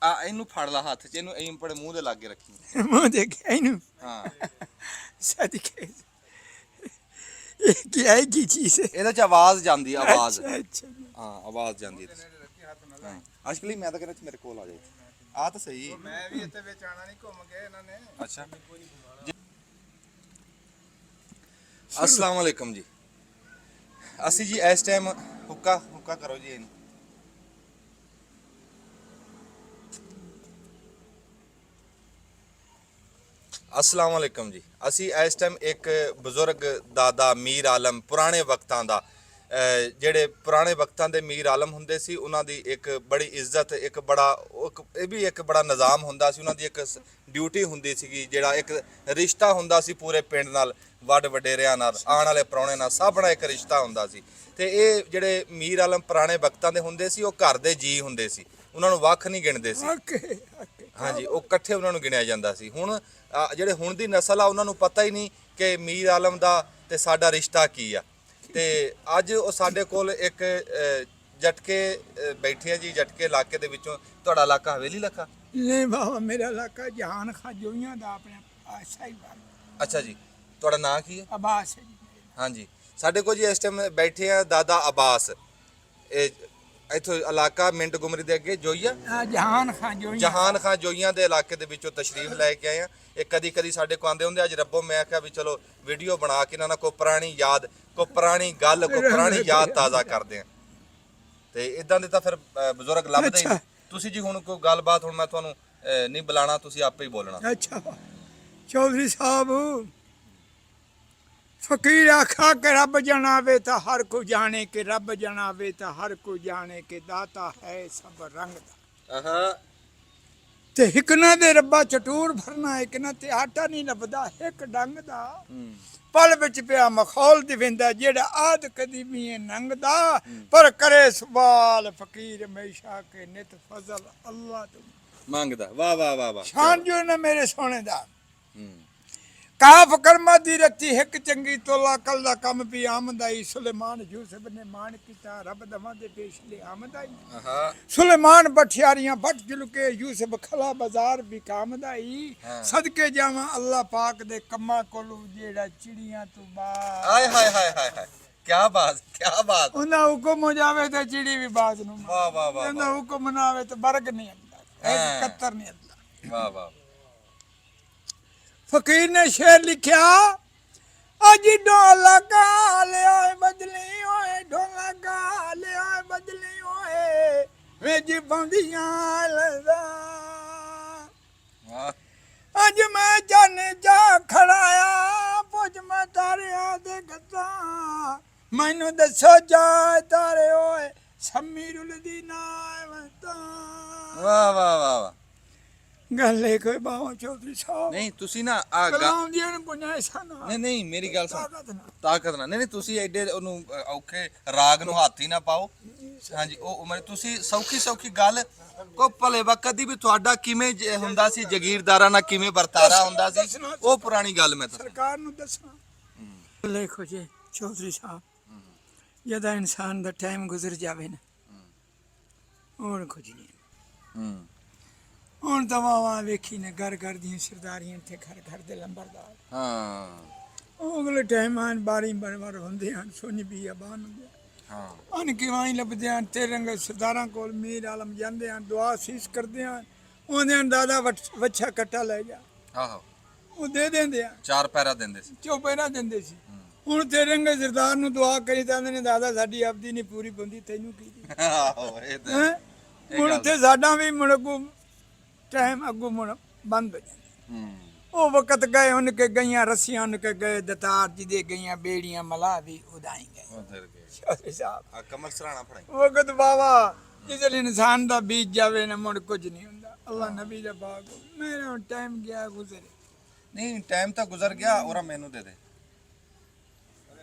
ਆ ਇਹਨੂੰ ਫੜ ਲਾ ਹੱਥ 'ਚ, ਇਹਨੂੰ ਐਂ ਪੜੇ ਮੂੰਹ ਦੇ ਲਾਗੇ ਰੱਖੀ। ਮੂੰਹ ਦੇਖਿਆ ਇਹਨੂੰ ਹਾਂ ਸਦਕੇ ਇਹ ਕੀ ਹੈ, ਕੀ ਚੀਜ਼ ਹੈ? ਇਹਦੇ 'ਚ ਆਵਾਜ਼ ਜਾਂਦੀ, ਆਵਾਜ਼। ਅੱਛਾ ਅੱਛਾ ਜੀ। ਹਾਂ ਆਵਾਜ਼ ਜਾਂਦੀ ਹੈ। ਅਸ਼ਕਲੀ ਮੈਂ ਤਾਂ ਕਹਿੰਦਾ ਮੇਰੇ ਕੋਲ ਆ ਜਾਏ। ਆ ਤਾਂ ਸਹੀ। ਮੈਂ ਵੀ ਇੱਥੇ ਵਿੱਚ ਆਣਾ ਨਹੀਂ, ਘੁੰਮ ਗਏ ਇਹਨਾਂ ਨੇ। ਅੱਛਾ अस्सलाम वालेकुम जी। ਅਸੀਂ ਜੀ ਇਸ ਟਾਈਮ ਹੁੱਕਾ ਕਰੋ ਜੀ ਇਹਨੂੰ। अस्सलाम वालेकुम जी। ਅਸੀਂ ਇਸ ਟਾਈਮ ਇੱਕ ਬਜ਼ੁਰਗ ਦਾਦਾ ਮੀਰ ਆਲਮ, ਪੁਰਾਣੇ ਵਕਤਾਂ ਦਾ, ਜਿਹੜੇ ਪੁਰਾਣੇ ਵਕਤਾਂ ਦੇ ਮੀਰ ਆਲਮ ਹੁੰਦੇ ਸੀ, ਉਹਨਾਂ ਦੀ ਇੱਕ ਬੜੀ ਇੱਜ਼ਤ, ਇੱਕ ਬੜਾ ਇਹ ਵੀ ਇੱਕ ਬੜਾ ਨਿਜ਼ਾਮ ਹੁੰਦਾ ਸੀ। ਉਹਨਾਂ ਦੀ ਇੱਕ ਡਿਊਟੀ ਹੁੰਦੀ ਸੀਗੀ, ਜਿਹੜਾ ਇੱਕ ਰਿਸ਼ਤਾ ਹੁੰਦਾ ਸੀ ਪੂਰੇ ਪਿੰਡ ਨਾਲ, ਵੱਡ ਵਡੇਰਿਆਂ ਨਾਲ, ਆਉਣ ਵਾਲੇ ਪ੍ਰਾਹੁਣੇ ਨਾਲ, ਸਭ ਨਾਲ ਇੱਕ ਰਿਸ਼ਤਾ ਹੁੰਦਾ ਸੀ। ਤੇ ਇਹ ਜਿਹੜੇ ਮੀਰ ਆਲਮ ਪੁਰਾਣੇ ਵਕਤਾਂ ਦੇ ਹੁੰਦੇ ਸੀ, ਉਹ ਘਰ ਦੇ ਜੀ ਹੁੰਦੇ ਸੀ, ਉਹਨਾਂ ਨੂੰ ਵੱਖ ਨਹੀਂ ਗਿਣਦੇ ਸੀ। ਹਾਂਜੀ, ਉਹ ਇਕੱਠੇ ਉਹਨਾਂ ਨੂੰ ਗਿਣਿਆ ਜਾਂਦਾ ਸੀ। ਹੁਣ ਜਿਹੜੇ ਹੁਣ ਦੀ ਨਸਲ ਆ, ਉਹਨਾਂ ਨੂੰ ਪਤਾ ਹੀ ਨਹੀਂ ਕਿ ਮੀਰ ਆਲਮ ਦਾ ਤੇ ਸਾਡਾ ਰਿਸ਼ਤਾ ਕੀ ਆ। ਤੇ ਅੱਜ ਉਹ ਸਾਡੇ ਕੋਲ ਇੱਕ ਜਟਕੇ ਬੈਠੇ ਆ ਜੀ, ਜਟਕੇ ਇਲਾਕੇ ਦੇ ਵਿੱਚੋਂ। ਤੁਹਾਡਾ ਇਲਾਕਾ ਹਵੇਲੀ ਇਲਾਕਾ? ਨਹੀਂ ਬਾਬਾ, ਮੇਰਾ ਇਲਾਕਾ ਜਹਾਨ ਖਾਂ ਜੋਈਆਂ ਦਾ, ਆਪਣੇ ਸਾਹਿਬ। ਅੱਛਾ ਜੀ, ਤੁਹਾਡਾ ਨਾਂ ਕੀ ਹੈ? ਅਬਾਸ ਹੈ ਜੀ। ਹਾਂਜੀ, ਸਾਡੇ ਕੋਲ ਜੀ ਇਸ ਟਾਈਮ ਬੈਠੇ ਆ ਦਾਦਾ ਅਬਾਸ। ਇਹ ਇੱਥੋਂ ਇਲਾਕਾ ਮਿੰਟ ਗੁਮਰੀ ਦੇ ਅੱਗੇ ਜੋਈਆ, ਜਹਾਨ ਖਾਂ ਜੋਈਆਂ, ਜਹਾਨ ਖਾਂ ਜੋਈਆਂ ਦੇ ਇਲਾਕੇ ਦੇ ਵਿੱਚੋਂ ਤਸ਼ਰੀਫ ਲੈ ਕੇ ਆਏ ਆ। ਇਹ ਕਦੀ ਸਾਡੇ ਕੋਲ ਆਉਂਦੇ ਹੁੰਦੇ। ਅੱਜ ਰੱਬੋ ਮੈਂ ਆਖਿਆ ਵੀ ਚਲੋ ਵੀਡੀਓ ਬਣਾ ਕੇ ਇਹਨਾਂ ਨਾਲ ਕੋਈ ਪੁਰਾਣੀ ਯਾਦ, ਕੋਈ ਪੁਰਾਣੀ ਗੱਲ, ਕੋਈ ਪੁਰਾਣੀ ਯਾਦ ਤਾਜ਼ਾ ਕਰਦੇ ਆ। ਤੇ ਇਦਾਂ ਦੇ ਤਾਂ ਫਿਰ ਬਜ਼ੁਰਗ ਲੱਭਦੇ ਹੀ ਨਹੀਂ। ਤੁਸੀਂ ਜੀ ਹੁਣ ਕੋਈ ਗੱਲਬਾਤ, ਹੁਣ ਮੈਂ ਤੁਹਾਨੂੰ ਨਹੀਂ ਬੁਲਾਣਾ, ਤੁਸੀਂ ਆਪੇ ਹੀ ਬੋਲਣਾ। ਅੱਛਾ ਚੌਧਰੀ ਸਾਹਿਬ, फकीर आखा के रब जनावे तो हर को जाने के, रब जनावे तो हर को जाने के, दाता है सब रंग दा। ते हिकना दे रब्बा चटूर भरना, हिकना ते आटा नहीं लभदा, हिक डंग दा। पल विच पिया मखौल दिवेंदा, जेड़ा आद कदी भी नंगदा, पर करे सवाल फकीर हमेशा के नित फजल अल्लाह तो ਮੰਗਦਾ। ਵਾਹ ਵਾਹ ਵਾਹ ਵਾਹ, शान जो ने मेरे सोने दा। काफ कर्मा दी रती हिक चंगी तोला, कल दा कम भी आमदाई। सुलेमान यूसुफ ने मान किता, रब दवा दे पेश ले आमदाई। सुलेमान बठियारियां बट जुलके, यूसुफ खला बाजार भी कामदाई। सदके जावा अल्लाह पाक दे कम्मा कोलू, जेड़ा चिड़ियां तू बाज। हाय हाय हाय हाय हाय, क्या बात, क्या बात। उन्दा हुक्म हो जावे ते चिड़ी भी बाज नु। वाह वाह वाह, उन्दा हुक्म ना आवे ते बरग नहीं आंदा, एक कत्तर नहीं आंदा। वाह वाह। फकीर ने शेर लिखा, अज ढोला गा लिया बदली होए, ढोला गा लिया बदली होए, विच बंदियां लदा। अज मैं चन जा खड़ाया, पुछ मैं तारिया दे गद्दा, मैनू दसो जा तारे होए, सम्मी रुलदी ना वता। वाह वाह वाह वाह। गल कोई बाबा चौधरी साहब ਨਹੀਂ ਤੁਸੀਂ ਨਾ ਆ ਕਲਾਉਂਦੀਆਂ ਨੂੰ ਗੁੰਜਾਇਸ਼ਾਂ ਨਾ। ਨਹੀਂ ਮੇਰੀ ਗੱਲ ਸੁਣ, ਤਾਕਤ ਨਾ। ਤਾਕਤ ਨਾਲ ਨਹੀਂ, ਤੁਸੀਂ ਐਡੇ ਉਹਨੂੰ ਔਖੇ ਰਾਗ ਨੂੰ ਹੱਥ ਹੀ ਨਾ ਪਾਓ। ਹਾਂਜੀ, ਉਹ ਤੁਸੀਂ ਸੌਖੀ ਗੱਲ ਕੋ ਭਲੇ ਵਕਤ ਦੀ ਵੀ ਤੁਹਾਡਾ ਕਿਵੇਂ ਹੁੰਦਾ ਸੀ, ਜਗੀਰਦਾਰਾਂ ਨਾਲ ਕਿਵੇਂ ਵਰਤਾਰਾ ਹੁੰਦਾ ਸੀ, ਉਹ ਪੁਰਾਣੀ ਗੱਲ ਮੈਂ ਤਾਂ ਸਰਕਾਰ ਨੂੰ ਦੱਸਣਾ। ਦੇਖੋ ਜੀ ਚੌਧਰੀ ਸਾਹਿਬ, ਜਦੋਂ ਇਨਸਾਨ ਦਾ ਟਾਈਮ ਗੁਜ਼ਰ ਜਾਵੇ ਨਾ, ਹੁਣ ਕੁਝ ਨਹੀਂ। ਹੁਣ ਤਾਂ ਵਾਵਾ ਵੇਖੀ ਨੇ ਘਰ ਦੀਆਂ ਸਰਦਾਰੀਆਂ ਤੇ ਘਰ ਦੇ ਲੰਬਰਦਾਰ। ਉਹ ਅਗਲੇ ਟਾਈਮ ਆਨ ਬਾਰੀ ਬਰਬਰ ਹੁੰਦੇ ਹਨ, ਸੋਨੀ ਵੀ ਆਬਾਨ ਹੁੰਦੇ ਹਨ, ਕਿਵਾਈ ਲੱਭਦੇ ਹਨ। ਤੇ ਰੰਗ ਸਰਦਾਰਾਂ ਕੋਲ ਮੀਰ ਆਲਮ ਜਾਂਦੇ ਹਨ, ਦੁਆ ਸੀਸ ਕਰਦੇ ਹਨ, ਉਹਦੇ ਹਨ ਦਾਦਾ ਵੱਛਾ ਕੱਟਾ ਲੈ ਜਾ, ਉਹ ਦੇ ਦਿੰਦੇ ਆ, 4 ਪੈਰਾ ਦਿੰਦੇ ਸੀ, ਚੌਪਹਿਰਾ ਦਿੰਦੇ ਸੀ। ਹੁਣ ਤੇ ਰੰਗ ਸਰਦਾਰ ਨੂੰ ਦੁਆ ਕਰੀ ਜਾਂਦੇ ਨੇ, ਦਾਦਾ ਸਾਡੀ ਆਪਦੀ ਨਹੀਂ ਪੂਰੀ ਬੰਦੀ, ਤੈਨੂੰ ਕੀ ਹੁਣ ਤੇ ਸਾਡਾ ਵੀ ਮੁੜਕੂ टाइम अगू मुड़ बंद हो जाए। वो वक्त गए उनके गईया रस्सियां, उनके गए दतार जिदे गईया बेड़ियां, मला भी उदाई गए। कमर सराना पड़े वक्त बाबा जिस इंसान दा बीत जावे ना, मुड़ कुछ नहीं हुंदा। अल्लाह नबी दा पाक, मेरा टाइम गया गुजरे। नहीं टाइम तो गुजर गया, और मेनू दे दे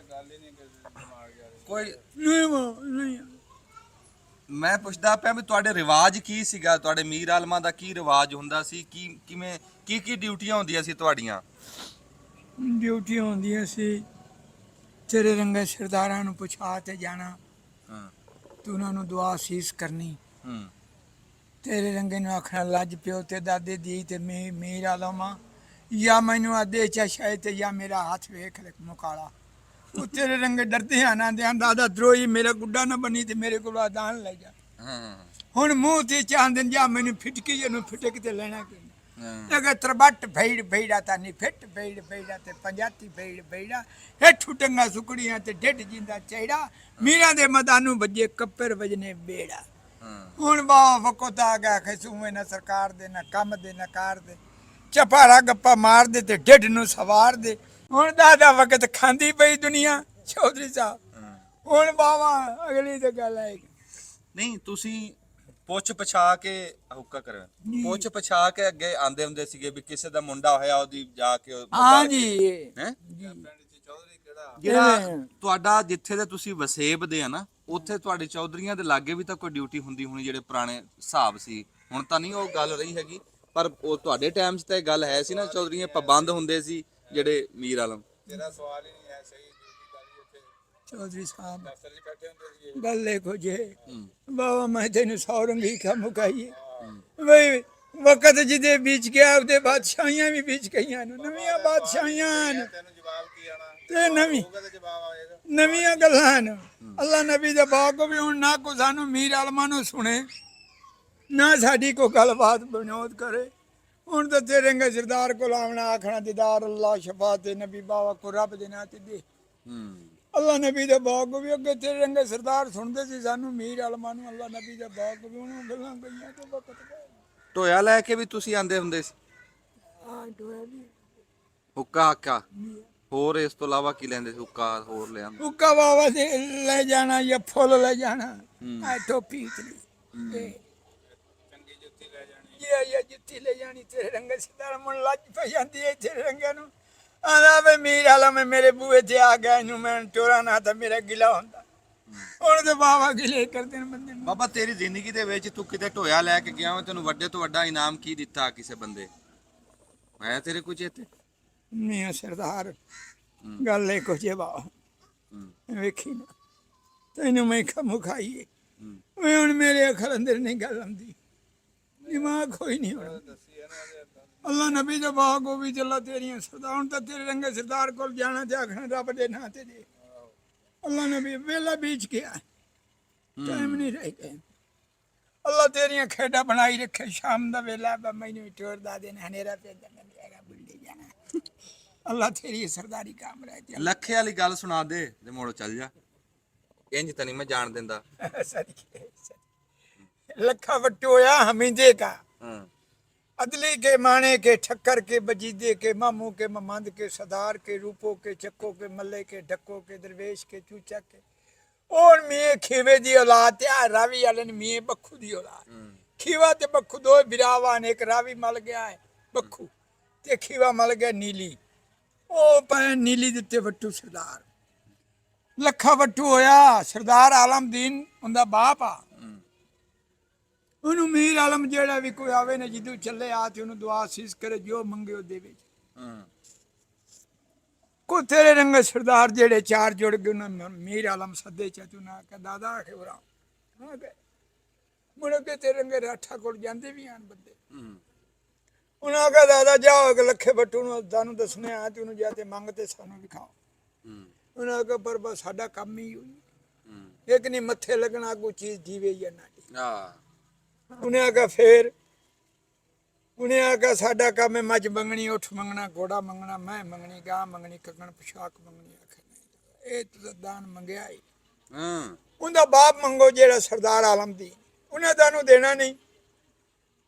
कोई नहीं। ਮੈਂ ਪੁੱਛਦਾ ਪਿਆ ਵੀ ਤੁਹਾਡੇ ਰਿਵਾਜ ਕੀ ਸੀਗਾ, ਤੁਹਾਡੇ ਮੀਰ ਆਲਮਾਂ ਦਾ ਕੀ ਰਿਵਾਜ ਹੁੰਦਾ ਸੀ, ਕਿਵੇਂ ਕੀ ਡਿਊਟੀਆਂ ਹੁੰਦੀਆਂ ਸੀ ਤੁਹਾਡੀਆਂ? ਡਿਊਟੀਆਂ ਹੁੰਦੀਆਂ ਸੀ, ਤੇਰੇ ਰੰਗੇ ਸਰਦਾਰਾਂ ਨੂੰ ਪੁੱਛਾ ਤੇ ਜਾਣਾ, ਤੂੰ ਉਹਨਾਂ ਨੂੰ ਦੁਆ ਸੀਸ ਕਰਨੀ, ਤੇਰੇ ਰੰਗੇ ਨੂੰ ਆਖਣਾ ਲੱਜ ਪਿਓ ਤੇ ਦਾਦੇ ਦੀ ਤੇ ਮੀਰ ਆਲਮਾ ਜਾਂ ਮੈਨੂੰ ਆਦੇ ਚਾ ਸ਼ਾਇਦ ਤੇ ਜਾਂ ਮੇਰਾ ਹੱਥ ਵੇਖ ਲੈ ਮੁਕਾਲਾ ਉਹ ਤੇਰੇ ਰੰਗੇ ਡਰਦੇ ਆ ਨਾ ਦੇ ਦਾਦਾ ਦਰੋਈ ਮੇਰਾ ਗੁੱਡਾ ਨਾ ਬਣੀ ਤੇ ਮੇਰੇ ਕੋਲ ਆਦਾਨ ਲੈ ਜਾ ਹਾਂ ਹੁਣ ਮੂੰਹ ਤੇ ਚਾਂਦਨ ਜਾ ਮੈਨੂੰ ਫਿਟਕੀ ਇਹਨੂੰ ਫਿਟਕ ਤੇ ਲੈਣਾ ਕਿ ਹਾਂ ਅਗਰ ਤਰਬੱਟ ਭੇੜ ਭੇੜਾ ਤਾਂ ਨਹੀਂ ਫਿੱਟ ਭੇੜ ਭੇੜਾ ਤੇ ਪੰਜਾਤੀ ਭੇੜ ਭੇੜਾ ਹੇਠੂ ਟੰਗਾ ਸੁਕੜੀਆਂ ਤੇ ਢਿੱਡ ਜਿੰਦਾ ਚਿਹੜਾ ਮੀਰਾਂ ਦੇ ਮਦਾਨੂੰ ਵੱਜੇ ਕੱਪਰ ਵਜਨੇ ਬੇੜਾ ਹਾਂ ਹੁਣ ਬਾ ਵਕਤ ਆ ਗਿਆ ਖਸੂਏ ਨਾ ਸਰਕਾਰ ਦੇ ਨਾ ਕੰਮ ਦੇ ਨਾ ਕਾਰ ਦੇ ਚਪਾੜਾ ਗੱਪਾ ਮਾਰ ਦੇ ਤੇ ਢਿੱਡ ਨੂੰ ਸਵਾਰ ਦੇ ਹੁਣ ਦਾਦਾ ਵਕਤ ਖਾਂਦੀ ਪਈ ਦੁਨੀਆ ਚੌਧਰੀ ਸਾਹਿਬ ਹੁਣ ਬਾਵਾ ਅਗਲੀ ਤੇ ਗੱਲ ਆਏਗੀ ਨਹੀਂ ਤੁਸੀਂ ਪੁੱਛ ਪਛਾ ਕੇ ਹੁੱਕਾ ਕਰ ਪੁੱਛ ਪਛਾ ਕੇ ਅੱਗੇ ਆਂਦੇ ਹੁੰਦੇ ਸੀਗੇ ਵੀ ਕਿਸੇ ਦਾ ਮੁੰਡਾ ਹੋਇਆ ਉਹਦੀ ਜਾ ਕੇ ਹਾਂ ਜੀ ਹੈ ਪਿੰਡ ਚ ਚੌਧਰੀ ਕਿਹੜਾ ਜਿਹੜਾ ਤੁਹਾਡਾ ਜਿੱਥੇ ਦੇ ਤੁਸੀਂ ਵਸੇਬ ਦੇ ਆ ਨਾ ਉੱਥੇ ਤੁਹਾਡੇ ਚੌਧਰੀਆਂ ਦੇ ਲਾਗੇ ਵੀ ਤਾਂ ਕੋਈ ਡਿਊਟੀ ਹੁੰਦੀ ਹੋਣੀ ਜਿਹੜੇ ਪੁਰਾਣੇ ਹਿਸਾਬ ਸੀ ਹੁਣ ਤਾਂ ਨਹੀਂ ਉਹ ਗੱਲ ਰਹੀ ਹੈਗੀ ਪਰ ਉਹ ਤੁਹਾਡੇ ਟਾਈਮ 'ਚ ਤਾਂ ਇਹ ਗੱਲ ਹੈ ਸੀ ਨਾ ਚੌਧਰੀਆਂ ਪਾਬੰਦ ਹੁੰਦੇ ਸੀ ਜਿਹੜੇ ਮੀਰ ਆਲਮ ਤੇਰਾ ਸਵਾਲ ਹੀ ਨਹੀਂ ਹੈ ਸਹੀ ਡਿਊਟੀ ਕਾਲੀ ਉੱਥੇ ਚੌਧਰੀ ਸਾਹਿਬ ਦਫ਼ਤਰ 'ਚ ਬੈਠੇ ਹੁੰਦੇ ਸੀ ਗੱਲ ਦੇਖੋ ਜੇ ਬਾਬਾ ਮੈਂ ਤੈਨੂੰ ਸੌ ਰੰਗੀ ਕਾ ਮੁਕਾਈਏ ਬਈ ਵਕਤ ਜਿਹਦੇ ਵਿੱਚ ਗਿਆ ਉਹਦੇ ਬਾਦਸ਼ਾਹੀਆਂ ਵੀ ਵਿੱਚ ਗਈਆਂ ਨੇ ਨਵੀਆਂ ਬਾਦਸ਼ਾਹੀਆਂ ਨੇ ਤੈਨੂੰ ਜਵਾਬ ਕੀ ਆਣਾ ਤੇ ਨਵੀਂ ਹੋਊਗਾ ਤਾਂ ਜਵਾਬ ਆਏਗਾ ਨਵੀਆਂ ਗੱਲਾਂ ਨੇ ਅੱਲਾ ਨਬੀ ਦੇ ਬਾਗ ਵੀ ਹੁਣ ਨਾ ਕੋ ਸਾਨੂੰ ਮੀਰ ਆਲਮਾਂ ਨੂੰ ਸੁਣੇ ਨਾ ਸਾਡੀ ਕੋ ਗੱਲਬਾਤ ਬਨੋਦ ਕਰੇ ਹੁਣ ਤਾਂ ਤੇਰੇ ਰੰਗੇ ਸਰਦਾਰ ਕੋਲ ਆਉਣਾ ਆਖਣਾ ਦੀਦਾਰ ਅੱਲਾ ਸ਼ਫਾਤ ਨਬੀ ਬਾਬਾ ਕੋ ਰੱਬ ਦੇ ਨਾਂ ਤੇ ਦੇ ਅੱਲਾ ਨਬੀ ਦੇ ਬਾਗ ਵੀ ਅੱਗੇ ਤੇਰੇ ਰੰਗੇ ਸਰਦਾਰ ਸੁਣਦੇ ਸੀ ਸਾਨੂੰ ਮੀਰ ਆਲਮਾਂ ਨੂੰ ਅੱਲਾ ਨਬੀ ਦੇ ਬਾਗ ਵੀ ਉਹਨੂੰ ਗੱਲਾਂ ਗਈਆਂ ਤੇ ਵਕਤ ਗਏ ਢੋਇਆ ਲੈ ਕੇ ਵੀ ਤੁਸੀਂ ਆਂਦੇ ਹੁੰਦੇ ਸੀ ਆ ਟੋਇਆ ਵੀ ਹੁੱਕਾ ਹੱਕਾ ਹੋਰ ਇਸ ਤੋਂ ਇਲਾਵਾ ਕੀ ਲੈਂਦੇ ਸੀ ਹੁੱਕਾ ਹੋਰ ਲੈ ਆਂਦੇ ਉੱਕਾ ਬਾਬਾ ਦੇ ਲੈ ਜਾਣਾ ਜਾਂ ਫੁੱਲ ਲੈ ਜਾਣਾ ਆ ਟੋਪੀ ਇਤਨੀ ਚੰਗੀ ਜੁੱਤੀ ਲੈ ਜਾਣੀ ਇਹ ਜੁੱਤੀ ਲੈ ਜਾਣੀ ਤੇਰੇ ਰੰਗੇ ਸਿੱਧਾ ਮਨ ਲੱਜ ਪੈ ਜਾਂਦੀ ਹੈ ਤੇਰੇ ਰੰਗਾਂ ਨੂੰ ਆਂਦਾ ਵੇ ਮੀਰ ਆਲਮ ਮੇਰੇ ਬੂਹੇ ਤੇ ਆ ਗਿਆ ਇਹਨੂੰ ਮੈਂ ਟੋਰਾ ਨਾ ਤਾਂ ਮੇਰਾ ਗਿਲਾ ਹੁੰਦਾ ਹੁਣ ਤੇ ਬਾਬਾ ਗਿਲੇ ਕਰਦੇ ਨੇ ਬੰਦੇ ਨੂੰ ਬਾਬਾ ਤੇਰੀ ਜ਼ਿੰਦਗੀ ਦੇ ਵਿੱਚ ਤੂੰ ਕਿਤੇ ਢੋਇਆ ਲੈ ਕੇ ਗਿਆ ਹੋਵੇਂ ਤੈਨੂੰ ਵੱਡੇ ਤੋਂ ਵੱਡਾ ਇਨਾਮ ਕੀ ਦਿੱਤਾ ਕਿਸੇ ਬੰਦੇ ਹੈ ਤੇਰੇ ਕੁਝ ਇੱਥੇ ਨਹੀਂ ਸਰਦਾਰ ਗੱਲ ਇਹ ਕੁਝ ਬਾਬਾ ਵੇਖੀ ਨਾ ਤੈਨੂੰ ਮੈਂ ਖਮੁ ਖਾਈਏ ਓਏ ਹੁਣ ਮੇਰੇ ਅੱਖਰ ਅੰਦਰ ਨਹੀਂ ਗੱਲ ਆਉਂਦੀ ਦਿਮਾਗ ਕੋਈ ਨਹੀਂ ਹੁਣ ਦੱਸੀ ਹੈ ਨਾ ਉਹਦੇ ਅੱਲਾ ਨਬੀ ਦੇ ਬਾਗ ਉਹ ਵੀ ਚੱਲਾ ਤੇਰੀਆਂ ਸਰਦਾਰ ਹੁਣ ਤਾਂ ਤੇਰੇ ਰੰਗੇ ਸਰਦਾਰ ਕੋਲ ਜਾਣਾ ਤੇ ਆਖਣਾ ਰੱਬ ਦੇ ਨਾਂ ਤੇ ਦੇ ਅੱਲਾ ਨਬੀ ਵੇਲਾ ਬੀਚ ਗਿਆ ਟਾਈਮ ਨਹੀਂ ਰਹਿ ਗਿਆ ਅੱਲਾ ਤੇਰੀਆਂ ਖੇਡਾਂ ਬਣਾਈ ਰੱਖੇ ਸ਼ਾਮ ਦਾ ਵੇਲਾ ਮੈਨੂੰ ਟੋਰਦਾ ਦੇਣਾ ਹਨੇਰਾ ਤੇ ਜਾਏਗਾ ਬੁੱਢੇ ਜਾਣਾ ਅੱਲਾ ਤੇਰੀ ਸਰਦਾਰੀ ਕਾਮ ਰਹਿ ਤੇ ਲੱਖੇ ਵਾਲੀ ਗੱਲ ਸੁਣਾ ਦੇ ਤੇ ਮੋੜੋ ਚੱਲ ਜਾ ਇੰਜ ਤਾਂ ਨਹੀਂ ਮੈਂ ਜਾਣ ਦਿੰਦਾ लखा वटोया हमीदे का ਹਾਂ अदली के माने के ठक्कर के बजीदे के मामू के ममंद के सदार के रूपों के चक्कों के मल्ले के ढक्कों के दरवेश के चूचा के और मिये खीवे दी औलाद या रावी वाले ने मिये बखू दी औलाद खीवा ते बखू दो बिरावान एक रावी मल गया है बखू ते खीवा मल गया नीली ओ पे नीली दिते वट्टू सरदार लखा वट्टू होया सरदार आलमदीन उनदा बाप आ ਉਹਨੂੰ ਮੀਰ ਆਲਮ ਜਿਹੜਾ ਵੀ ਕੋਈ ਆਵੇ ਨਾ ਜਿੱਦੂ ਚੱਲੇ ਆ ਤੇ ਉਹਨੂੰ ਦੁਆ ਸੀਸ ਕਰੇ ਜੋ ਮੰਗੇ ਉਹ ਦੇਵੇ ਕੋ ਤੇਰੇ ਰੰਗ ਸਰਦਾਰ ਜਿਹੜੇ ਚਾਰ ਜੁੜ ਗਏ ਉਹਨਾਂ ਮੀਰ ਆਲਮ ਸੱਦੇ ਚ ਤੂੰ ਨਾ ਕਹ ਦਾਦਾ ਆਖੇ ਉਰਾ ਆ ਗਏ ਮੁੜ ਕੇ ਤੇਰੇ ਰੰਗੇ ਰਾਠਾ ਕੋਲ ਜਾਂਦੇ ਵੀ ਆਣ ਬੰਦੇ ਉਹਨਾਂ ਕਹ ਦਾਦਾ ਜਾਓ ਕਿ ਲੱਖੇ ਬੱਟੂ ਨੂੰ ਤੁਹਾਨੂੰ ਦੱਸਣੇ ਆ ਤੇ ਉਹਨੂੰ ਜਾ ਤੇ ਮੰਗ ਤੇ ਸਾਨੂੰ ਵਿਖਾਓ ਉਹਨਾਂ ਕਹ ਪਰ ਬਸ ਸਾਡਾ ਕੰਮ ਹੀ ਹੋਈ ਇੱਕ ਨਹੀਂ ਮੱਥੇ ਲੱਗਣਾ ਕੋਈ ਚੀਜ਼ ਦੀਵੇ ਜਾਂ ਨਾ ਹਾਂ ਉਹਨੇ ਆਖਿਆ ਫੇਰ ਉਹਨੇ ਆਖਿਆ ਸਾਡਾ ਕੰਮ ਹੈ ਮੱਝ ਮੰਗਣੀ ਉੱਠ ਮੰਗਣਾ ਘੋੜਾ ਮੰਗਣਾ ਮੈਂ ਮੰਗਣੀ ਗਾਂ ਮੰਗਣੀ ਕੱਕਣ ਪੋਸ਼ਾਕ ਮੰਗਣੀ ਆਖਿਆ ਨਹੀਂ ਇਹ ਤਾਂ ਦਾਨ ਮੰਗਿਆ ਹੀ ਹਾਂ ਉਹਦਾ ਬਾਪ ਮੰਗੋ ਜਿਹੜਾ ਸਰਦਾਰ ਆਲਮ ਦੀ ਉਹਨੇ ਤੁਹਾਨੂੰ ਦੇਣਾ ਨਹੀਂ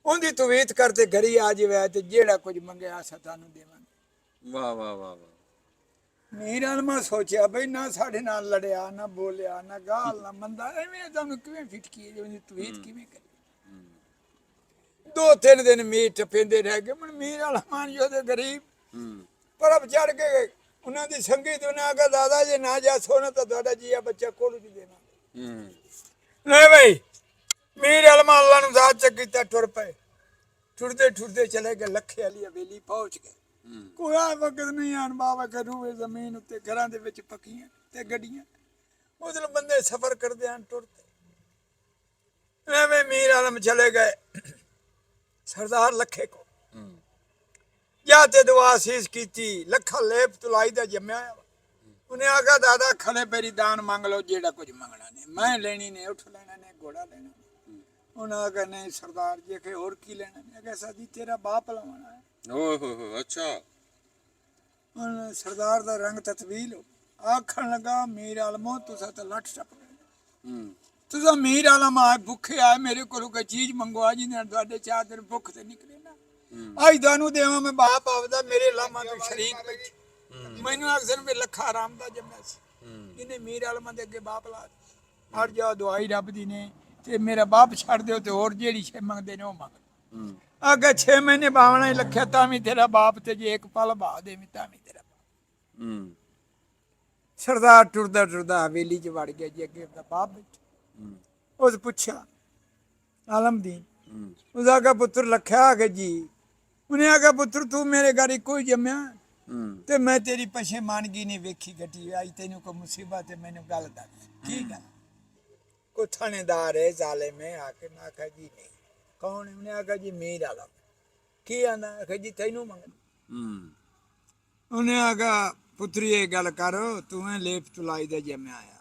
ਉਹਦੀ ਤਵੀਤ ਕਰਤੇ ਘਰੀ ਆ ਜਾਵੇ ਤੇ ਜਿਹੜਾ ਕੁਝ ਮੰਗਿਆ ਅਸਾਂ ਤੁਹਾਨੂੰ ਦੇਵਾਂਗੇ ਵਾਹ ਵਾਹ ਵਾਹ ਵਾਹ ਮੀਰ ਆਲਮਾ ਸੋਚਿਆ ਬਈ ਨਾ ਸਾਡੇ ਨਾਲ ਲੜਿਆ ਨਾ ਬੋਲਿਆ ਨਾ ਗਾਲ ਨਾ ਮੰਦਾ ਐਵੇਂ ਤੁਹਾਨੂੰ ਕਿਵੇਂ ਫਿਟਕੀ ਜੇ ਉਹਦੀ ਤਵੀਤ ਕਿਵੇਂ ਕਰੀ 2-3 ਦਿਨ ਮੀਟ ਪੈਂਦੇ ਰਹਿ ਗਏ ਮਨ ਮੀਰ ਆਲਮਾਨ ਜੋ ਗਰੀਬ ਪਰ ਚੜ ਕੇ ਉਹਨਾਂ ਦੀ ਸੰਗੀ ਤੇ ਉਹਨਾਂ ਆਖਿਆ ਦਾਦਾ ਜੇ ਨਾ ਜਾ ਸੋਨਾ ਤਾਂ ਤੁਹਾਡਾ ਜੀਆ ਬੱਚਾ ਕੋਲ ਵੀ ਦੇਣਾ ਨਹੀਂ ਬਈ ਮੀਰ ਆਲਮਾ ਅੱਲਾ ਨੂੰ ਜ਼ਾਤ ਚ ਕੀਤਾ ਟੁਰ ਪਏ ਟੁਰਦੇ ਚਲੇ ਗਏ ਲੱਖੇ ਵਾਲੀ ਹਵੇਲੀ ਪਹੁੰਚ ਗਏ ਕੋਈ ਵਕਤ ਨਹੀਂ ਆਣ ਬਾਬਾ ਕਰੂਏ ਜ਼ਮੀਨ ਉੱਤੇ ਘਰਾਂ ਦੇ ਵਿੱਚ ਪੱਕੀਆਂ ਤੇ ਗੱਡੀਆਂ ਉਹਦੇ ਬੰਦੇ ਸਫ਼ਰ ਕਰਦੇ ਹਨ ਟੁਰਦੇ ਐਵੇਂ ਮੀਰ ਆਲਮ ਚਲੇ ਗਏ ਸਰਦਾਰ ਲੱਖੇ ਕੋ ਹੂੰ ਜਾਂ ਤੇ ਦੁਆ ਸੀਸ ਕੀਤੀ, ਲੱਖਾ ਲੇਪ ਤੁਲਾਈ ਦਾ ਜੰਮਿਆ ਹੋਇਆ ਵਾ। ਉਹਨੇ ਆਖਿਆ ਦਾਦਾ ਖੜੇ ਪੈਰੀ ਦਾਨ ਮੰਗ ਲਓ, ਜਿਹੜਾ ਕੁਝ ਮੰਗਣਾ ਨੇ, ਮੈਂ ਲੈਣੀ ਨੇ, ਉੱਠ ਲੈਣਾ ਨੇ, ਘੋੜਾ ਲੈਣਾ ਨੇ। ਉਹਨਾਂ ਆਖਿਆ ਨਹੀਂ ਸਰਦਾਰ ਜੀ ਕਿ ਹੋਰ ਕੀ ਲੈਣਾ ਨੇ? ਆਖਿਆ ਸਾਡੀ ਤੇਰਾ ਬਾਪ ਲਵਾਉਣਾ ਹੈ। ਓਏ ਹੋ ਅੱਛਾ। ਹੁਣ ਸਰਦਾਰ ਦਾ ਰੰਗ ਤਤਵੀਲ ਹੋ ਆਖਣ ਲੱਗਾ ਮੀਰ ਆਲਮੋ ਤੁਸੀਂ ਤਾਂ ਲੱਠ ਟੱਪ ਗਏ, ਹੂੰ ਤੁਸੀਂ ਮੀਰ ਆਲਮ ਆਏ ਭੁੱਖੇ ਆਏ, ਮੇਰੇ ਕੋਲੋਂ ਕੋਈ ਚੀਜ਼ ਮੰਗਵਾ ਜੀ ਨੇ, ਤੁਹਾਡੇ 4 ਦਿਨ ਭੁੱਖ ਤੇ ਨਿਕਲੇ ਨਾ। ਅੱਜ ਤੁਹਾਨੂੰ ਦੇਵਾਂ ਮੈਂ ਬਾਪ ਆਪਦਾ, ਮੇਰੇ ਲਾਮਾ ਤੋਂ ਸ਼ਰੀਕ ਬੈਠੇ, ਮੈਨੂੰ ਅਕਸਰ ਵੀ ਲੱਖਾ ਆਰਾਮ ਦਾ ਜੰਮਿਆ ਸੀ। ਇਹਨੇ ਮੀਰ ਆਲਮਾਂ ਦੇ ਅੱਗੇ ਬਾਪ ਲਾ ਦਿੱਤਾ। ਹਟ ਜਾ ਦੁਆਈ ਰੱਬ ਦੀ ਨੇ, ਤੇ ਮੇਰਾ ਬਾਪ ਛੱਡ ਦਿਓ ਤੇ ਹੋਰ ਜਿਹੜੀ ਛੇ ਮੰਗਦੇ ਨੇ ਉਹ ਮੰਗ। ਅੱਗੇ 6 ਮਹੀਨੇ ਬਾਵਣਾ ਹੀ ਲੱਖਿਆ ਤਾਂ ਵੀ ਤੇਰਾ ਬਾਪ, ਤੇ ਜੇ ਇੱਕ ਪਲ ਬਾ ਦੇ ਤਾਂ ਵੀ ਤੇਰਾ ਬਾਪ। ਸਰਦਾਰ ਟੁਰਦਾ ਟੁਰਦਾ ਹਵੇਲੀ ਚ ਵੜ ਗਿਆ ਜੀ, ਅੱਗੇ ਉਹਦਾ ਬਾਪ ਬੈਠਾ। ਉਸ ਪੁੱਛਿਆ ਆਲਮਦੀਨ, ਉਹਦਾ ਆਗਾ ਪੁੱਤਰ ਲੱਖਿਆ ਆ ਕੇ ਜੀ। ਉਹਨੇ ਆਗਾ ਪੁੱਤਰ ਤੂੰ ਮੇਰੇ ਘਰ ਇੱਕੋ ਹੀ ਜੰਮਿਆ, ਤੇ ਮੈਂ ਤੇਰੀ ਪਛੇਮਾਨਗੀ ਨਹੀਂ ਵੇਖੀ ਗੱਟੀ, ਅੱਜ ਤੈਨੂੰ ਕੋਈ ਮੁਸੀਬਤ ਹੈ, ਮੈਨੂੰ ਗੱਲ ਦੱਸ ਕੀ ਗੱਲ? ਕੋਈ ਥਾਣੇਦਾਰ ਹੈ ਜ਼ਾਲਿਮ ਹੈ? ਆ ਕੇ ਮੈਂ ਆਖਿਆ ਜੀ ਨਹੀਂ। ਕੌਣ ਹੈ? ਉਹਨੇ ਆਖਿਆ ਜੀ ਮੀਰ ਆਲਮ। ਕੀ ਆਂਦਾ? ਆਖਿਆ ਜੀ ਤੈਨੂੰ ਮੰਗਣਾ। ਉਹਨੇ ਆਖਿਆ ਪੁੱਤਰੀ ਇਹ ਗੱਲ ਕਰ, ਤੂੰ ਲੇਪ ਤੁਲਾਈ ਦਾ ਜੰਮਿਆ ਆ,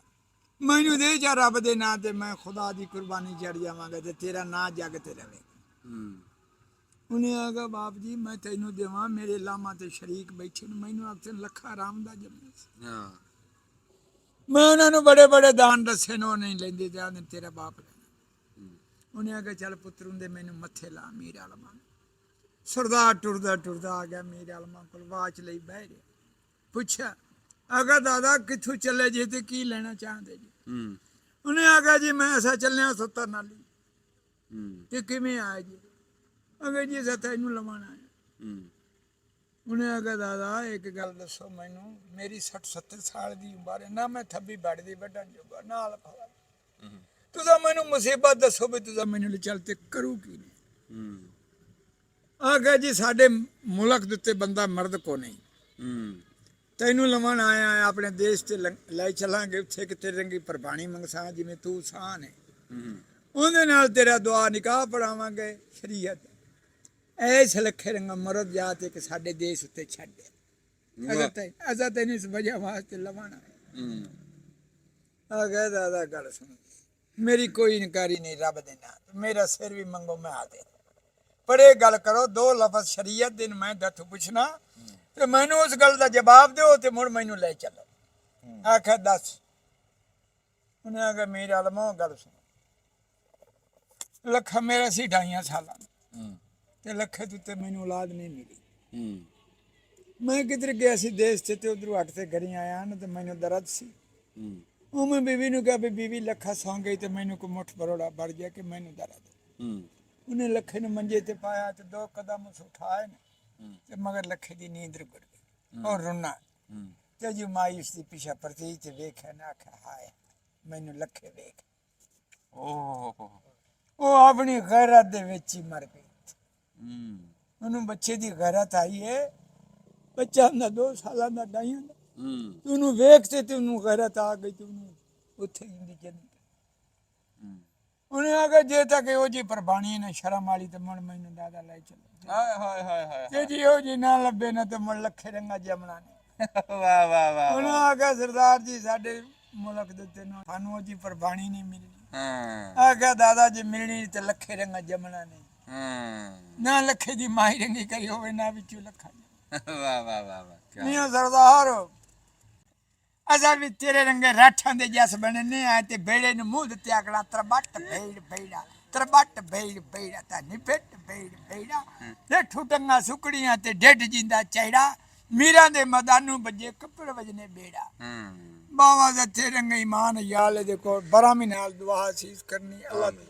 ਮੈਨੂੰ ਦੇ ਜਾ ਰੱਬ ਦੇ ਨਾਂ ਤੇ, ਮੈਂ ਖੁਦਾ ਦੀ ਕੁਰਬਾਨੀ ਚੜ ਜਾਵਾਂਗਾ ਤੇ ਤੇਰਾ ਨਾਂ ਜੱਗ ਤੇ ਰਵੇ। ਉਹਨੇ ਆਖਿਆ ਬਾਪ ਜੀ ਮੈਂ ਤੈਨੂੰ ਦੇਵਾਂ, ਮੇਰੇ ਲਾਮਾ ਤੇ ਸ਼ਰੀਕ ਬੈਠੇ ਨੇ, ਮੈਨੂੰ ਆਖਦੇ ਲੱਖਾ ਆਰਾਮ ਦਾ ਜੰਮਿਆ ਸੀ। ਮੈਂ ਉਹਨਾਂ ਨੂੰ ਬੜੇ ਬੜੇ ਦਾਨ ਦੱਸੇ ਨੇ, ਉਹ ਨਹੀਂ ਲੈਂਦੇ, ਜਾਂਦੇ ਤੇਰਾ ਬਾਪ ਲੈਣਾ। ਉਹਨੇ ਆਖਿਆ ਚੱਲ ਪੁੱਤਰ ਹੁੰਦੇ ਮੈਨੂੰ ਮੱਥੇ ਲਾ ਮੀਰ ਆਲਮਾ। ਸਰਦਾਰ ਟੁਰਦਾ ਟੁਰਦਾ ਆ ਗਿਆ ਮੀਰ ਆਲਮਾ ਕੋਲ, ਵਾਚ ਲਈ ਬਹਿ ਰਿਹਾ। ਪੁੱਛਿਆ ਆਗਾ ਦਾਦਾ ਕਿੱਥੋਂ ਚੱਲੇ ਜੇ ਤੇ ਕੀ ਲੈਣਾ ਚਾਹੁੰਦੇ ਜੀ? ਉਹਨੇ ਆਖਿਆ ਜੀ ਮੈਂ ਐਸਾ ਚੱਲਿਆ ਸੁੱਤਰ ਨਾਲੀ। ਤੇ ਕਿਵੇਂ ਆਇਆ ਜੀ? ਅਗੇ ਜੀ ਅਸਾਂ ਤੈਨੂੰ ਲਵਾਉਣਾ ਹੈ। ਉਹਨੇ ਆਖਿਆ ਦਾਦਾ ਇੱਕ ਗੱਲ ਦੱਸੋ ਮੈਨੂੰ, ਮੇਰੀ 60-70 ਸਾਲ ਦੀ ਉਮਰ ਹੈ ਨਾ, ਮੈਂ ਥੱਬੀ ਬੜਦੀ ਵੱਢਣ ਜੋਗਾ ਨਾਲ ਫੜਾ, ਤੁਸੀਂ ਮੈਨੂੰ ਮੁਸੀਬਤ ਦੱਸੋ ਵੀ ਤੁਸੀਂ ਮੈਨੂੰ ਚੱਲ ਤੇ ਕਰੂ ਕੀ ਨਹੀਂ? ਆਖਿਆ ਜੀ ਸਾਡੇ ਮੁਲਕ ਦੇ ਉੱਤੇ ਬੰਦਾ ਮਰਦ ਕੋ ਨਹੀਂ, ਤੈਨੂੰ ਲਵਣ ਆਇਆ ਹੈ, ਆਪਣੇ ਦੇਸ਼ ਤੇ ਲੈ ਚਲਾਂਗੇ, ਉੱਥੇ ਕਿਤੇ ਰੰਗੀ ਪ੍ਰਭਾਣੀ ਮੰਗਸਾਂ ਜਿਵੇਂ ਤੂੰ ਸਾਹ ਨੇ, ਉਹਦੇ ਨਾਲ ਤੇਰਾ ਦੁਆ ਨਿਕਾਹ ਪੜਾਵਾਂਗੇ ਸ਼ਰੀਅਤ। ਐਸ ਲੱਖੇ ਰੰਗਾ ਮਰਦ ਜਾਤ ਇੱਕ ਸਾਡੇ ਦੇਸ਼ ਉੱਤੇ ਛੱਡਿਆ, ਅਸਾਂ ਤੈਨੂੰ ਇਸ ਵਜ੍ਹਾ ਵਾਸਤੇ ਲਵਾਣਾ। ਆ ਗਿਆ ਦਾਦਾ ਗੱਲ ਸੁਣ, ਮੇਰੀ ਕੋਈ ਇਨਕਾਰੀ ਨਹੀਂ ਰੱਬ ਦੇ ਨਾਂ, ਮੇਰਾ ਸਿਰ ਵੀ ਮੰਗੋ ਮੈਂ ਆ ਦੇ, ਪਰ ਇਹ ਗੱਲ ਕਰੋ 2 ਲਫ਼ਜ਼ ਸ਼ਰੀਅਤ ਦੇ ਮੈਂ ਦੱਥੋਂ ਪੁੱਛਣਾ ਤੇ ਮੈਨੂੰ ਉਸ ਗੱਲ ਦਾ ਜਵਾਬ ਦਿਓ ਤੇ ਮੁੜ ਮੈਨੂੰ ਲੈ ਚੱਲੋ। ਆਖਿਆ ਦੱਸ। ਉਹਨੇ ਆਖਿਆ ਮੀਰ ਆਲਮੋ ਗੱਲ ਸੁਣ, ਲੱਖਾ ਮੇਰਾ ਸੀ 2.5 ਸਾਲਾਂ ਦਾ, ਤੇ ਲੱਖੇ ਤੇ ਮੈਨੂੰ ਔਲਾਦ ਨਹੀਂ ਮਿਲੀ। ਮੈਂ ਕਿਧਰ ਗਿਆ ਸੀ ਦੇਸ਼ ਤੇ ਉਧਰੋਂ ਹਟ ਤੇ ਘਰੀ ਆਇਆ ਨਾ, ਤੇ ਮੈਨੂੰ ਦਰਦ ਸੀ। ਉਹ ਮੈਂ ਬੀਵੀ ਨੂੰ ਕਿਹਾ ਵੀ ਬੀਵੀ ਲੱਖਾ ਸੌਂ ਗਈ ਤੇ ਮੈਨੂੰ ਕੋਈ ਮੁੱਠ ਬਰੋੜਾ ਵੜ ਗਿਆ ਕਿ ਮੈਨੂੰ ਦਰਦ। ਉਹਨੇ ਲੱਖੇ ਨੂੰ ਮੰਜੇ ਤੇ ਪਾਇਆ ਤੇ 2 ਕਦਮ ਉਸ ਉਠਾਏ ਨੇ, ਤੇ ਮਗਰ ਲੱਖੇ ਦੀ ਨੀਂਦ ਰੁਕ ਗਈ। ਉਹ ਰੋਣਾ ਤੇ ਜੀ ਮਾਇੂਸ ਦੀ ਪਿਛਾ ਪਰਤੀ ਤੇ ਵੇਖਿਆ ਨਾ, ਆਖਿਆ ਹਾਏ ਮੈਨੂੰ ਲੱਖੇ ਵੇਖ। ਉਹ ਆਪਣੀ ਗੈਰਤ ਦੇ ਵਿੱਚ ਹੀ ਮਰ ਗਈ। ਉਹਨੂੰ ਬੱਚੇ ਦੀ ਗੈਰਤ ਆਈ ਹੈ, ਬੱਚਾ ਹੁੰਦਾ 2 ਸਾਲਾਂ ਦਾ 2.5 ਦਾ, ਤੇ ਉਹਨੂੰ ਵੇਖ ਤੇ ਉਹਨੂੰ ਗੈਰਤ ਆ ਗਈ, ਤੇ ਉਹਨੂੰ ਉੱਥੇ ਹੀ ਜੰਨਤ। ਉਹਨੇ ਆਖਿਆ ਜੇ ਤੱਕ ਇਹੋ ਜਿਹੀ ਪ੍ਰਬਾਣੀ ਨਾ ਸ਼ਰਮ ਵਾਲੀ ਤੇ ਮੁੜ ਮੈਨੂੰ ਦਾਦਾ ਲੈ ਚੱਲੋ। ਤੇ ਜੀ ਇਹੋ ਜਿਹੀ ਨਾ ਲੱਭੇ ਨਾ ਤੇ ਮੁੜ ਲੱਖੇ ਰੰਗਾ ਜਮਣਾ ਨੇ। ਵਾਹ ਵਾਹ ਵਾਹ। ਉਹਨੇ ਆਖਿਆ ਸਰਦਾਰ ਜੀ ਸਾਡੇ ਮੁਲਕ ਦੇ ਉੱਤੇ ਸਾਨੂੰ ਉਹ ਜਿਹੀ ਪ੍ਰਬਾਣੀ ਨਹੀਂ ਮਿਲਣੀ। ਆਖਿਆ ਦਾਦਾ ਜੀ ਮਿਲਣੀ ਤੇ ਲੱਖੇ ਰੰਗਾ ਜਮਣਾ ਨੇ, ਨਾ ਲੱਖੇ ਦੀ ਮਾਈ ਰੰਗੀ ਕਰੀ ਹੋਵੇ ਨਾ ਵਿੱਚੋਂ ਲੱਖਾ। ਵਾਹ ਵਾਹ ਵਾਹ। ਨਹੀਂ ਸਰਦਾਰ ਅਸਾਂ ਵੀ ਤੇਰੇ ਰੰਗੇ ਰਾਠਾਂ ਦੇ ਜਸ ਬਣਨੇ ਆ, ਤੇ ਬੇੜੇ ਨੂੰ ਮੂੰਹ ਦਿੱਤੇ ਆਕੜਾ ਤਰਬੱਟ ਭੇੜ ਭੇੜਾ, ਤਰਬੱਟ ਭੇੜ ਭੇੜਾ ਤਾਂ ਨਿਪਟ ਭੇੜ ਭੇੜਾ, ਤੇ ਠੁੱਟਾਂ ਸੁਕੜੀਆਂ ਤੇ ਡੱਡ ਜਿੰਦਾ ਚਿਹੜਾ, ਮੀਰਾਂ ਦੇ ਮੈਦਾਨੋਂ ਵੱਜੇ ਕੱਪੜ ਵਜਨੇ ਬੇੜਾ। ਬਾਵਾ ਦੇ ਤੇਰੇ ਰੰਗੇ ਇਮਾਨ ਯਾਲੇ ਦੇ ਕੋਲ ਬਰਾਮੀ ਨਾਲ ਦੁਆ ਸੀਸ ਕਰਨੀ ਅੱਲਾ ਦੀ।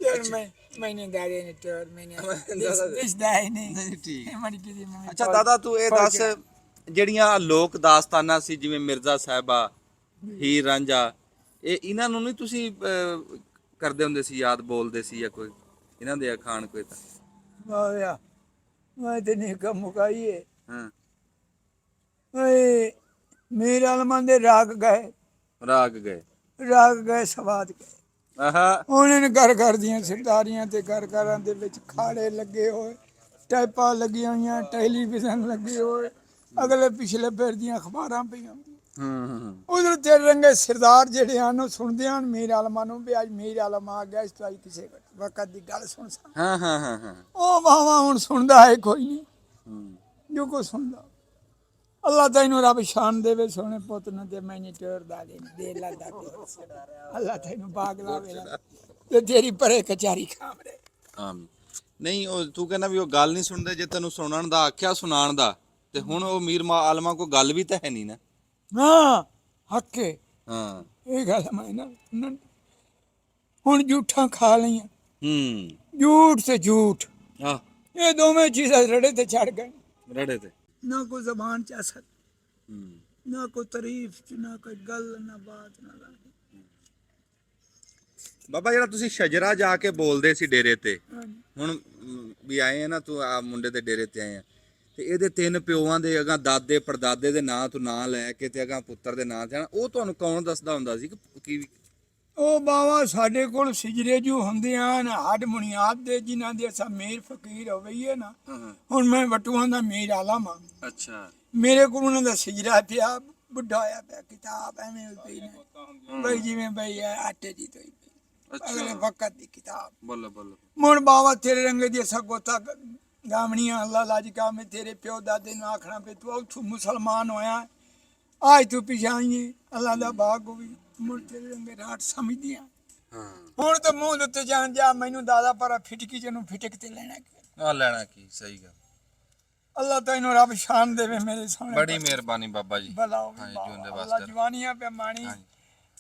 ਯਾਰ ਮੈਨੇ ਦਾਰੇ ਨੇ ਟਰ ਮੈਨੇ ਇਸ ਦਾ ਨਹੀਂ ਠੀਕ। ਅੱਛਾ ਦਾਦਾ ਤੂੰ ਇਹ ਦੱਸ, ਜਿਹੜੀਆਂ ਲੋਕ ਦਾਸਤਾਨਾਂ ਸੀ ਜਿਵੇਂ ਮਿਰਜ਼ਾ ਸਾਹਿਬਾ, ਹੀਰ ਰਾਂਝਾ, ਇਹ ਇਹਨਾਂ ਨੂੰ ਨਹੀਂ ਤੁਸੀਂ ਕਰਦੇ ਹੁੰਦੇ ਸੀ, ਯਾਦ ਬੋਲਦੇ ਸੀ ਜਾਂ ਕੋਈ ਇਹਨਾਂ ਦੇ ਅਖਾਣ ਕੋਈ ਤਾਂ? ਵਾਹ ਮੈਂ ਤੇ ਨਹੀਂ ਕੰਮ ਮੁਕਾਈਏ। ਹਾਂ ਓਏ ਮੀਰ ਆਲਮਾਂ ਦੇ ਰਾਗ ਗਏ ਰਾਗ ਗਏ ਸਵਾਦ ਗਏ। ਆਹਾ ਉਹਨਾਂ ਨੇ ਘਰ ਦੀਆਂ ਸਰਦਾਰੀਆਂ ਤੇ ਘਰਾਂ ਦੇ ਵਿੱਚ ਖਾੜੇ ਲੱਗੇ ਹੋਏ, ਟੈਪਾਂ ਲੱਗੀਆਂ ਹੋਈਆਂ, ਟੈਲੀਵਿਜ਼ਨ ਲੱਗੇ ਹੋਏ, ਅਗਲੇ ਪਿਛਲੇ ਫਿਰ ਦੀਆਂ ਅਖਬਾਰਾਂ ਪਈਆਂ। ਉਧਰ ਤੇਰੇ ਰੰਗੇ ਸਰਦਾਰ ਜਿਹੜੇ ਹਨ ਉਹ ਸੁਣਦੇ ਹਨ ਮੀਰ ਆਲਮਾਂ ਨੂੰ ਵੀ ਅੱਜ ਮੀਰ ਆਲਮ ਆ ਗਿਆ, ਇਸ ਤੋਂ ਅੱਜ ਕਿਸੇ ਵਕਤ ਦੀ ਗੱਲ ਸੁਣ ਸਕ। ਹਾਂ ਉਹ ਵਾਵਾ ਹੁਣ ਸੁਣਦਾ ਹੈ ਕੋਈ ਨਹੀਂ, ਜੋ ਕੋ ਸੁਣਦਾ। ਅੱਲਾਹ ਤੈਨੂੰ ਰੱਬ ਸ਼ਾਨ ਦੇਵੇ, ਸੋਹਣੇ ਪੁੱਤ ਨੂੰ ਤੇ ਮੈਨੀ ਟੋਰਦਾ ਦੇ ਲੱਦਾ ਅੱਲਾਹ ਤੈਨੂੰ ਬਾਗ ਲਾਵੇ ਤੇ ਤੇਰੀ ਪਰੇ ਕਚਾਰੀ ਖਾਮ ਰਹੇ। ਆਮੀਨ। ਨਹੀਂ ਉਹ ਤੂੰ ਕਹਿੰਦਾ ਵੀ ਉਹ ਗੱਲ ਨਹੀਂ ਸੁਣਦੇ, ਜੇ ਤੈਨੂੰ ਸੁਣਨ ਦਾ ਆਖਿਆ ਸੁਣਾਉਣ ਦਾ, ਤੇ ਹੁਣ ਉਹ ਮੀਰ ਆਲਮਾਂ ਕੋਈ ਗੱਲ ਵੀ ਤਾਂ ਹੈ ਨਹੀਂ ਨਾ। ਹਾਂ ਹੱਕੇ ਹਾਂ ਇਹ ਗੱਲ ਮੈਂ ਨਾ ਹੁਣ ਝੂਠਾਂ ਖਾ ਲਈਆਂ, ਝੂਠ ਤੇ ਝੂਠ ਆ ਇਹ ਦੋਵੇਂ ਚੀਜ਼ਾਂ ਰੜੇ ਤੇ ਚੜ ਗਏ। ਰੜੇ ਤੇ ਨਾ ਕੋਈ ਜ਼ਬਾਨ ਚ ਅਸਰ, ਨਾ ਕੋਈ ਤਾਰੀਫ ਚ, ਨਾ ਕੋਈ ਗੱਲ, ਨਾ ਬਾਤ, ਨਾ ਗੱਲ। ਬਾਬਾ ਜਿਹੜਾ ਤੁਸੀਂ ਸ਼ਜਰਾ ਜਾ ਕੇ ਬੋਲਦੇ ਸੀ ਡੇਰੇ ਤੇ, ਹਾਂਜੀ। ਹੁਣ ਵੀ ਆਏ ਆ ਨਾ, ਤੂੰ ਆ ਮੁੰਡੇ ਦੇ ਡੇਰੇ ਤੇ ਆਏ ਆ, ਤੇ ਇਹਦੇ 3 ਪਿਓਾਂ ਦੇ ਅਗਾਂ ਦਾਦੇ ਪੜਦਾਦੇ ਦੇ ਨਾਂ ਤੂੰ ਨਾਂ ਲੈ ਕੇ ਤੇ ਅਗਾਂ ਪੁੱਤਰ ਦੇ ਨਾਂ ਤੇ ਉਹ ਤੁਹਾਨੂੰ ਕੌਣ ਦੱਸਦਾ ਹੁੰਦਾ ਸੀ ਕਿ ਉਹ ਬਾਵਾ ਸਾਡੇ ਕੋਲ ਸਿਜਰੇ ਜੋ ਹੁੰਦੇ ਹਨ ਹੱਡ ਮੁਨਿਆਦ ਦੇ, ਜਿਨ੍ਹਾਂ ਦੇ ਅਸਾਂ ਮੇਰ ਫਕੀਰ ਹੋ ਗਈ ਹੈ ਨਾ। ਹੁਣ ਮੈਂ ਵਟੂਆਂ ਦਾ ਮੇਰ ਆਲਮ ਆ। ਅੱਛਾ ਮੇਰੇ ਕੋਲ ਉਹਨਾਂ ਦਾ ਸਿਜਰਾ ਪਿਆ, ਬੁੱਢਾ ਹੋਇਆ ਪਿਆ, ਕਿਤਾਬ ਐਵੇਂ ਪਈ ਨੇ ਬਈ ਜਿਵੇਂ ਬਈ ਆਟੇ ਦੀ ਤੋਈ ਪਈ, ਅਗਲੇ ਵਕਤ ਦੀ ਕਿਤਾਬ। ਬੋਲੋ ਬੋਲੋ। ਮੁੜ ਬਾਵਾ ਤੇਰੇ ਰੰਗੇ ਦੀ ਸਗੋਤਾ ਗਾਮਣੀਆਂ ਅੱਲਾ ਲਾਜਕਾ ਮੈਂ ਤੇਰੇ ਪਿਓ ਦਾਦੇ ਨੂੰ ਆਖਣਾ ਪਈ ਤੂੰ ਉੱਥੋਂ ਮੁਸਲਮਾਨ ਹੋਇਆ, ਅੱਜ ਤੂੰ ਪਿਛਾਈਏ ਅੱਲਾ ਦਾ ਬਾਗ ਹੋਈ। ਮੁੜ ਤੇਰੇ ਰੰਗੇ ਰਾਟ ਸਮਝਦੀਆਂ। ਹੁਣ ਤਾਂ ਮੂੰਹ ਦੇ ਉੱਤੇ ਜਾਣ ਜਾ ਮੈਨੂੰ ਦਾਦਾ ਪਰ ਫਿਟਕੀ ਚ ਨੂੰ ਫਿਟਕ ਤੇ ਲੈਣਾ ਕੀ ਆ ਲੈਣਾ ਕੀ, ਸਹੀ ਗੱਲ। ਅੱਲਾ ਤੈਨੂੰ ਰੱਬ ਸ਼ਾਨ ਦੇਵੇ ਮੇਰੇ ਸਾਹਮਣੇ। ਬੜੀ ਮਿਹਰਬਾਨੀ ਬਾਬਾ ਜੀ। ਭਲਾ ਜਿਉਂਦੇ ਅੱਲਾ ਵਾਸਤੇ ਜਵਾਨੀਆਂ ਪੇ ਮਾਣੀ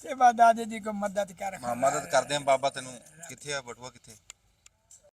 ਤੇ ਬਾ ਦਾਦੇ ਦੀ ਕੋ ਮਦਦ ਕਰ। ਮਦਦ ਕਰਦੇ ਆ ਬਾਬਾ। ਤੈਨੂੰ ਕਿੱਥੇ ਆ ਬਟੂਆ, ਕਿੱਥੇ?